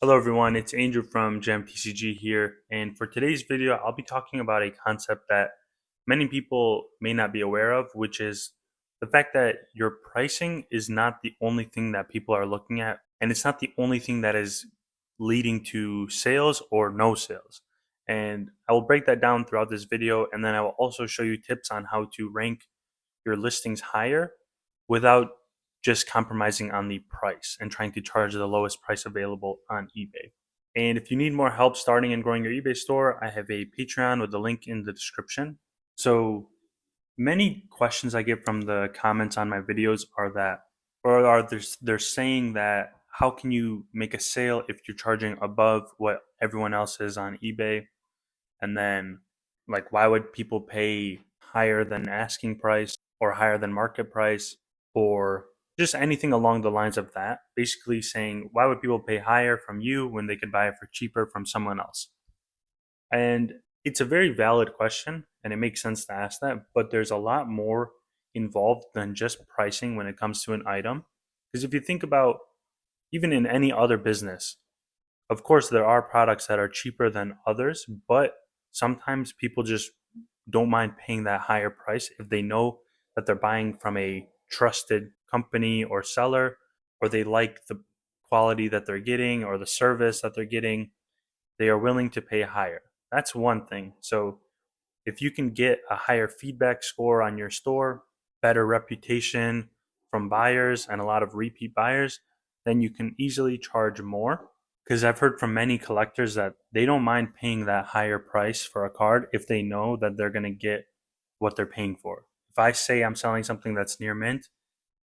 Hello everyone, it's Andrew from GemTCG here, and for today's video, I'll be talking about a concept that many people may not be aware of, which is the fact that your pricing is not the only thing that people are looking at, and it's not the only thing that is leading to sales or no sales. And I will break that down throughout this video, and then I will also show you tips on how to rank your listings higher without just compromising on the price and trying to charge the lowest price available on eBay. And if you need more help starting and growing your eBay store, I have a Patreon with the link in the description. So many questions I get from the comments on my videos are that, or are they're saying that how can you make a sale if you're charging above what everyone else is on eBay? And then, like, why would people pay higher than asking price or higher than market price or just anything along the lines of that? Basically saying, why would people pay higher from you when they could buy it for cheaper from someone else? And it's a very valid question and it makes sense to ask that, but there's a lot more involved than just pricing when it comes to an item. Because if you think about even in any other business, of course, there are products that are cheaper than others, but sometimes people just don't mind paying that higher price if they know that they're buying from a trusted company or seller, or they like the quality that they're getting or the service that they're getting. They are willing to pay higher. That's one thing. So if you can get a higher feedback score on your store, better reputation from buyers and a lot of repeat buyers, then you can easily charge more. Because I've heard from many collectors that they don't mind paying that higher price for a card if they know that they're going to get what they're paying for. If I say I'm selling something that's near mint,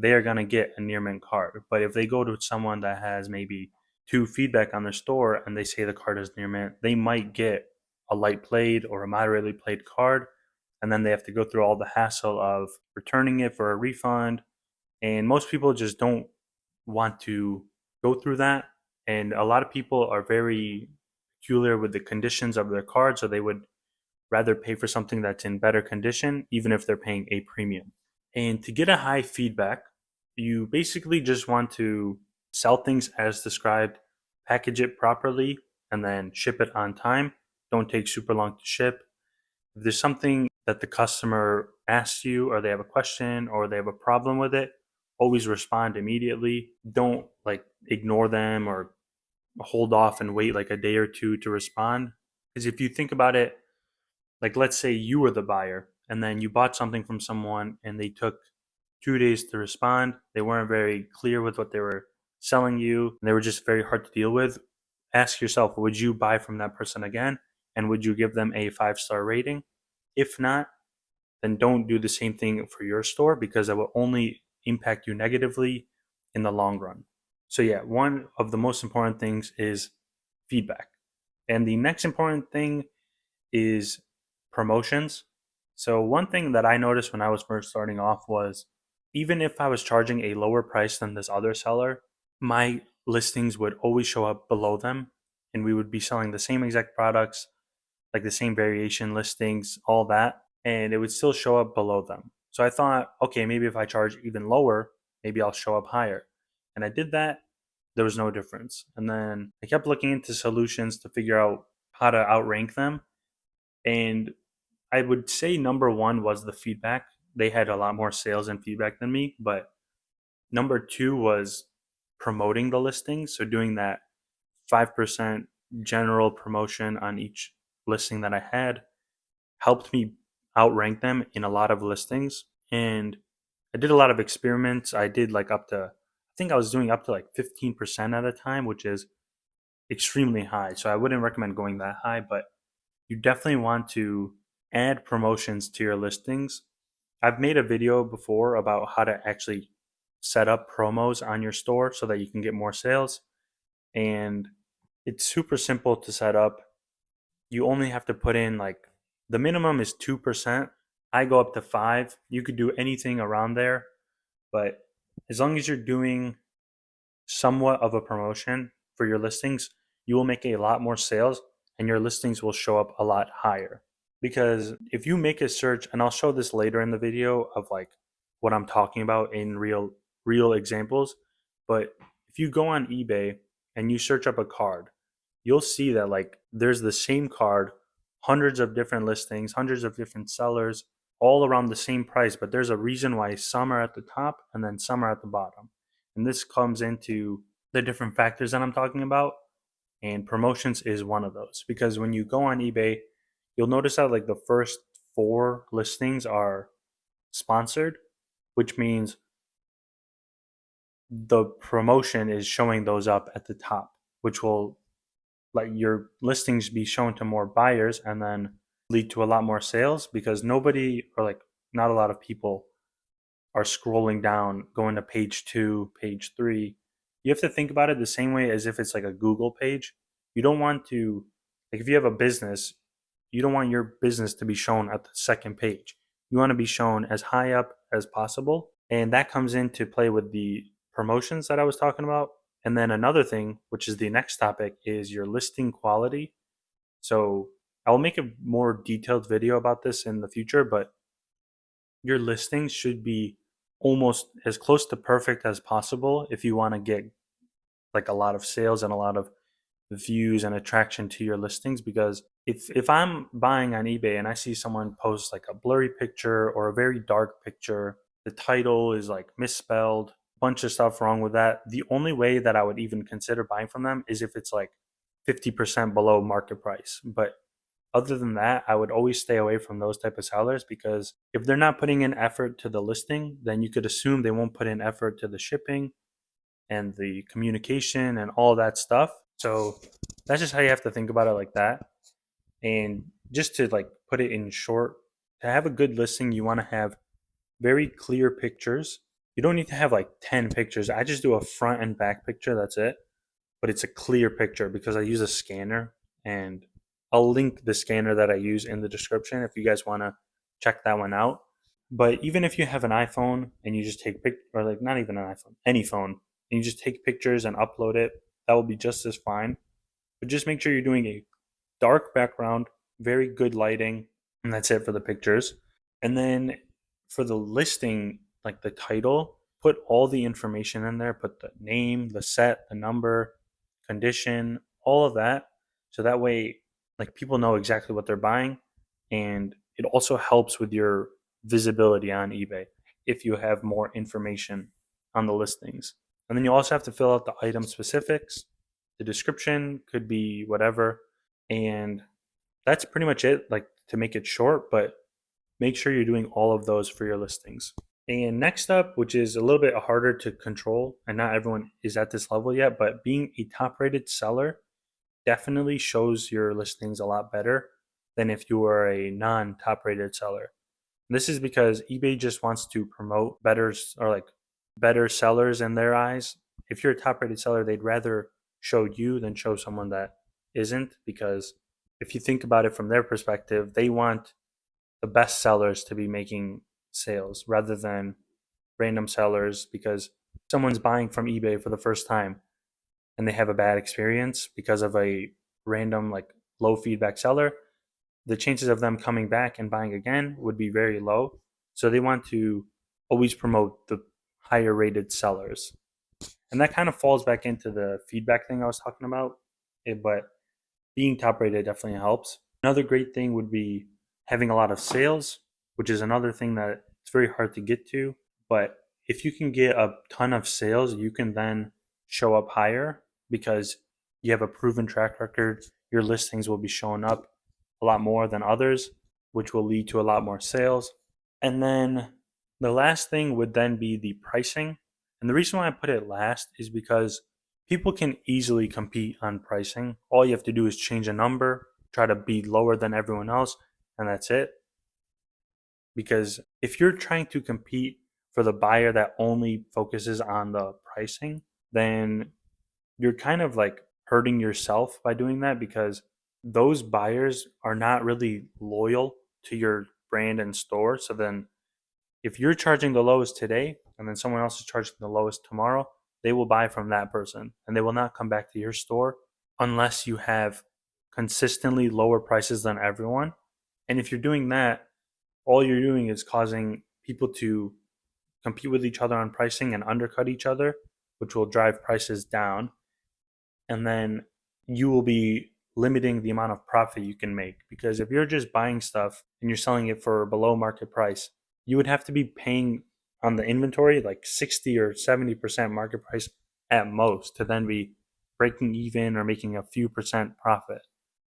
they are going to get a near mint card. But if they go to someone that has maybe two feedback on their store and they say the card is near mint, they might get a light played or a moderately played card. And then they have to go through all the hassle of returning it for a refund. And most people just don't want to go through that. And a lot of people are very peculiar with the conditions of their card, so they would rather pay for something that's in better condition, even if they're paying a premium. And to get a high feedback, you basically just want to sell things as described, package it properly, and then ship it on time. Don't take super long to ship. If there's something that the customer asks you, or they have a question, or they have a problem with it, always respond immediately. Don't like ignore them or hold off and wait like a day or two to respond. Because if you think about it, like let's say you were the buyer and then you bought something from someone and they took 2 days to respond. They weren't very clear with what they were selling you, and they were just very hard to deal with. Ask yourself, would you buy from that person again? And would you give them a 5-star rating? If not, then don't do the same thing for your store because that will only impact you negatively in the long run. So, yeah, one of the most important things is feedback. And the next important thing is promotions. So, one thing that I noticed when I was first starting off was even if I was charging a lower price than this other seller, my listings would always show up below them and we would be selling the same exact products, like the same variation listings, all that, and it would still show up below them. So I thought, okay, maybe if I charge even lower, maybe I'll show up higher. And I did that, there was no difference. And then I kept looking into solutions to figure out how to outrank them. And I would say number one was the feedback. They had a lot more sales and feedback than me, but number two was promoting the listings. So doing that 5% general promotion on each listing that I had helped me outrank them in a lot of listings. And I did a lot of experiments. I did like up to, I think I was doing up to like 15% at a time, which is extremely high. So I wouldn't recommend going that high, but you definitely want to add promotions to your listings. I've made a video before about how to actually set up promos on your store so that you can get more sales. And it's super simple to set up. You only have to put in like the minimum is 2%. I go up to 5. You could do anything around there, but as long as you're doing somewhat of a promotion for your listings, you will make a lot more sales and your listings will show up a lot higher. Because if you make a search, and I'll show this later in the video of like what I'm talking about in real examples, but if you go on eBay and you search up a card, you'll see that like there's the same card, hundreds of different listings, hundreds of different sellers, all around the same price, but there's a reason why some are at the top and then some are at the bottom. And this comes into the different factors that I'm talking about, and promotions is one of those. Because when you go on eBay, you'll notice that like the first four listings are sponsored, which means the promotion is showing those up at the top, which will let your listings be shown to more buyers and then lead to a lot more sales, because nobody, or like not a lot of people, are scrolling down, going to page two, page three. You have to think about it the same way as if it's like a Google page. You don't want to, like, if you have a business, you don't want your business to be shown at the second page. You want to be shown as high up as possible. And that comes into play with the promotions that I was talking about. And then another thing, which is the next topic, is your listing quality. So I will make a more detailed video about this in the future, but your listings should be almost as close to perfect as possible if you want to get like a lot of sales and a lot of views and attraction to your listings. Because if I'm buying on eBay and I see someone post like a blurry picture or a very dark picture, the title is like misspelled, bunch of stuff wrong with that, the only way that I would even consider buying from them is if it's like 50% below market price. But other than that, I would always stay away from those type of sellers, because if they're not putting in effort to the listing, then you could assume they won't put in effort to the shipping and the communication and all that stuff. So that's just how you have to think about it, like that. And just to like put it in short, to have a good listing, you want to have very clear pictures. You don't need to have like 10 pictures. I just do a front and back picture, that's it. But it's a clear picture because I use a scanner, and I'll link the scanner that I use in the description if you guys want to check that one out. But even if you have an iPhone and you just take or like not even an iPhone, any phone, and you just take pictures and upload it, that will be just as fine. But just make sure you're doing a dark background, very good lighting, and that's it for the pictures. And then for the listing, like the title, put all the information in there, put the name, the set, the number, condition, all of that. So that way, like, people know exactly what they're buying. And it also helps with your visibility on eBay if you have more information on the listings. And then you also have to fill out the item specifics. The description could be whatever. And that's pretty much it, like, to make it short, but make sure you're doing all of those for your listings. And next up, which is a little bit harder to control, and not everyone is at this level yet, but being a top rated seller definitely shows your listings a lot better than if you were a non top rated seller. This is because eBay just wants to promote better, or like better sellers in their eyes. If you're a top rated seller, they'd rather show you than show someone that isn't, because if you think about it from their perspective, they want the best sellers to be making sales rather than random sellers, because someone's buying from eBay for the first time and they have a bad experience because of a random like low feedback seller, the chances of them coming back and buying again would be very low. So they want to always promote the higher rated sellers. And that kind of falls back into the feedback thing I was talking about. But being top rated definitely helps. Another great thing would be having a lot of sales, which is another thing that it's very hard to get to. But if you can get a ton of sales, you can then show up higher because you have a proven track record. Your listings will be showing up a lot more than others, which will lead to a lot more sales. And then the last thing would then be the pricing. And the reason why I put it last is because people can easily compete on pricing. All you have to do is change a number, try to be lower than everyone else, and that's it. Because if you're trying to compete for the buyer that only focuses on the pricing, then you're kind of like hurting yourself by doing that, because those buyers are not really loyal to your brand and store. So then if you're charging the lowest today and then someone else is charging the lowest tomorrow, they will buy from that person and they will not come back to your store unless you have consistently lower prices than everyone. And if you're doing that, all you're doing is causing people to compete with each other on pricing and undercut each other, which will drive prices down. and then you will be limiting the amount of profit you can make. Because if you're just buying stuff and you're selling it for below market price, you would have to be paying on the inventory like 60 or 70% market price at most to then be breaking even or making a few percent profit.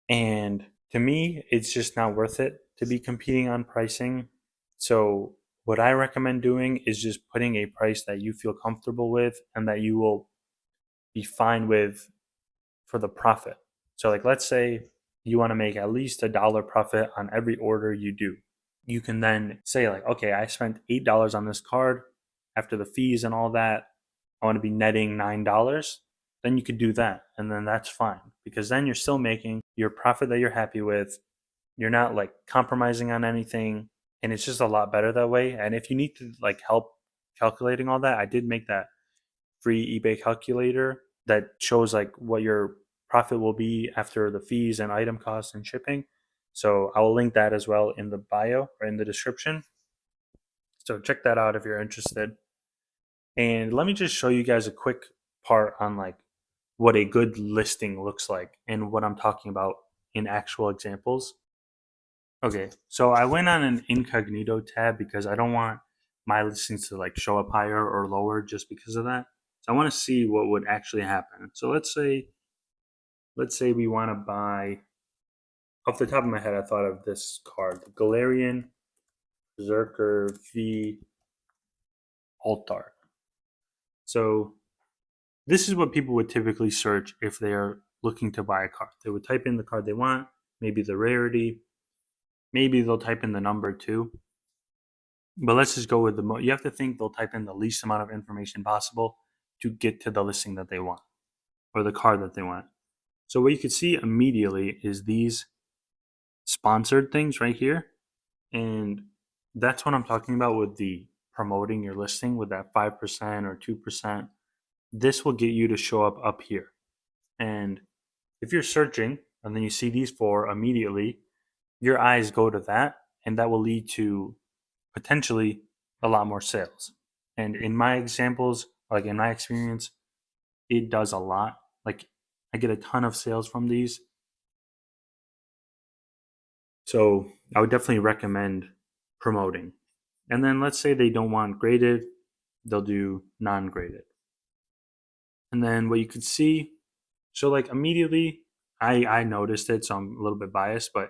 And to me, it's just not worth it to be competing on pricing. So, what I recommend doing is just putting a price that you feel comfortable with and that you will be fine with for the profit. So, like, let's say you want to make at least $1 profit on every order you do. You can then say, like, okay, I spent $8 on this card after the fees and all that. I want to be netting $9. Then you could do that. And then that's fine because then you're still making your profit that you're happy with. You're not like compromising on anything. And it's just a lot better that way. And if you need to like help calculating all that, I did make that free eBay calculator that shows like what your profit will be after the fees and item costs and shipping. So I will link that as well in the bio or in the description. So check that out if you're interested. And let me just show you guys a quick part on like what a good listing looks like and what I'm talking about in actual examples. Okay, so I went on an incognito tab because I don't want my listings to like show up higher or lower just because of that. So I want to see what would actually happen. So let's say we want to buy, off the top of my head, I thought of this card, the Galarian Berserker V Altar. So this is what people would typically search if they are looking to buy a card. They would type in the card they want, maybe the rarity, maybe they'll type in the number too. But let's just go with you have to think they'll type in the least amount of information possible to get to the listing that they want or the card that they want. So what you can see immediately is these sponsored things right here. And that's what I'm talking about with the promoting your listing with that 5% or 2%. This will get you to show up here. And if you're searching and then you see these four immediately, your eyes go to that, and that will lead to potentially a lot more sales. And in my examples, like in my experience, it does a lot. Like I get a ton of sales from these. So I would definitely recommend promoting. And then let's say they don't want graded, they'll do non graded. And then what you could see, so like immediately, I noticed it, so I'm a little bit biased, but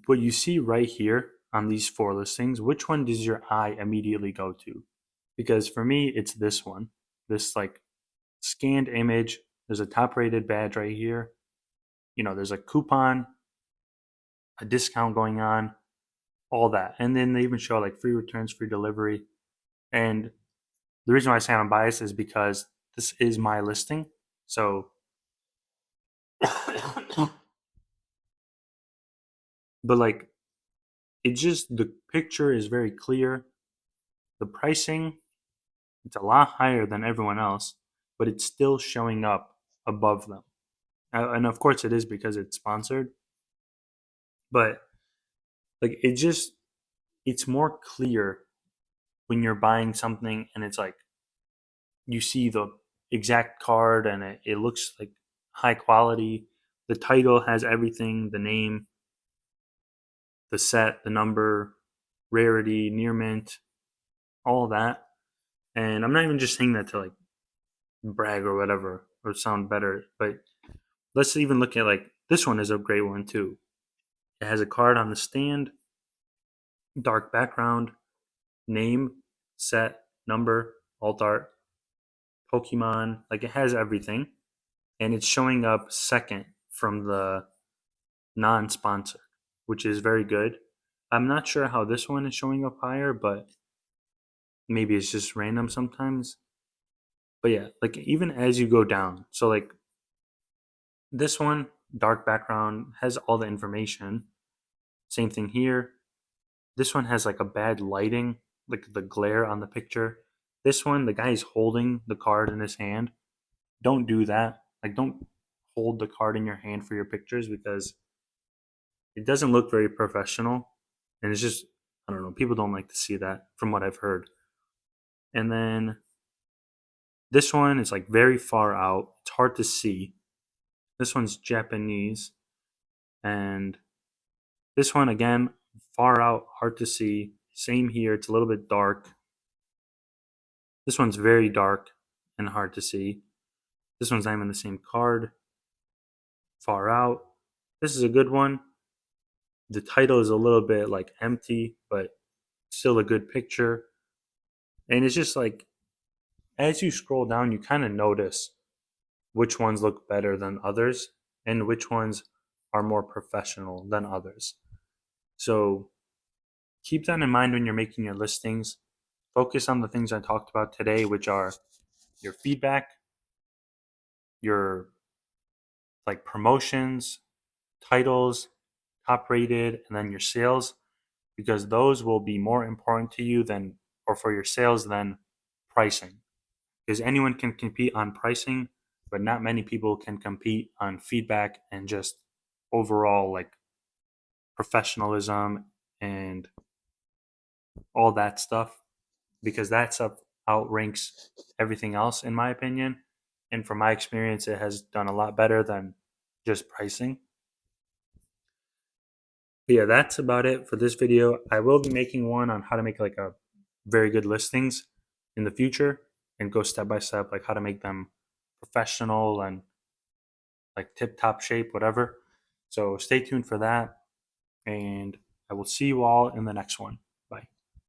what you see right here on these four listings, which one does your eye immediately go to? Because for me, it's this one, this like scanned image. There's a top rated badge right here. There's a coupon, a discount going on, all that. And then they even show like free returns, free delivery. And the reason why I say I'm biased is because this is my listing. So, but like, it just, the picture is very clear. The pricing, it's a lot higher than everyone else, but it's still showing up above them. And of course, it is because it's sponsored. But like, it's more clear when you're buying something and it's like you see the exact card and it looks like high quality. The title has everything, the name, the set, the number, rarity, near mint, all that. And I'm not even just saying that to like brag or whatever or sound better, but let's even look at like this one is a great one too. It has a card on the stand, dark background, name, set, number, alt art, Pokemon, like it has everything. And it's showing up second from the non sponsor, which is very good. I'm not sure how this one is showing up higher, but maybe it's just random sometimes. But yeah, like even as you go down, so like this one, dark background, has all the information. Same thing here. This one has like a bad lighting, like the glare on the picture. This one, the guy's holding the card in his hand. Don't do that. Like, don't hold the card in your hand for your pictures because it doesn't look very professional. And it's just, I don't know, people don't like to see that from what I've heard. And then This one is like very far out. It's hard to see. This one's Japanese. And this one, again, far out, hard to see. Same here. It's a little bit dark. This one's very dark and hard to see. This one's not even the same card. Far out. This is a good one. The title is a little bit like empty, but still a good picture. And it's just like as you scroll down, you kind of notice which ones look better than others and which ones are more professional than others. So keep that in mind when you're making your listings. Focus on the things I talked about today, which are your feedback, your like promotions, titles, top rated, and then your sales, because those will be more important to you than, or for your sales than pricing. Because anyone can compete on pricing, but not many people can compete on feedback and just overall like professionalism and all that stuff, because that stuff outranks everything else in my opinion. And from my experience, it has done a lot better than just pricing. But yeah, that's about it for this video. I will be making one on how to make like a very good listings in the future and go step by step, like how to make them professional and like tip top shape, whatever. So stay tuned for that. And I will see you all in the next one.